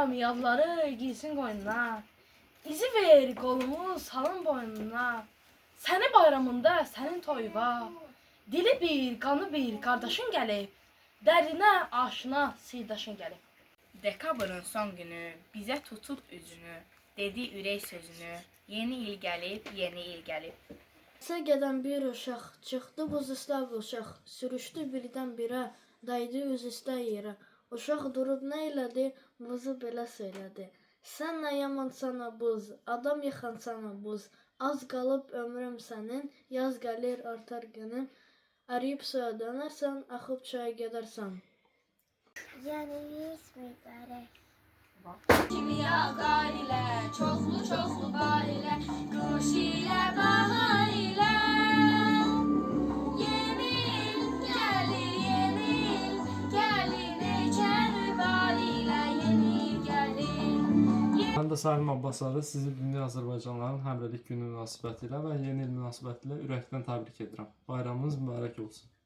bayram yadları giysin qoynuna. İzi ver qolumu salın boynuna. Səni bayramında, sənin toyuva. Dili bir, qanı bir qardaşın gəlib. Dərinə aşina sirdaşın gəlib. Dekabrın son günü bizə tutub üzünü, dedi ürək sözünü. Yeni il gəlib, yeni il gəlib. Sə gedən bir uşaq, çıxdı buz üstə uşaq, sürüşdü birdən birə, daydı üz üstə yerə. Uşaq durub nə elədi, buzu belə söylədi. Sən nə yamansan buz, adam yıxan sana buz. Az qalıb ömrüm sənin, yaz gəlir artar günüm. Əriyib suya dönərsən, axıb çaya gedərsən. Yanınız mübarək. Kimyaqar ilə, çoxlu var ilə, quş ilə, bahar ilə. Yeni il gəlir, yeni il gəlir, neçən var ilə, yeni il gəlir. Mən də Salim Abbasarı sizi Dünya Azərbaycanlıların Həmrəylik günü münasibətilə və yeni il münasibətilə ürəkdən təbrik edirəm. Bayramınız mübarək olsun.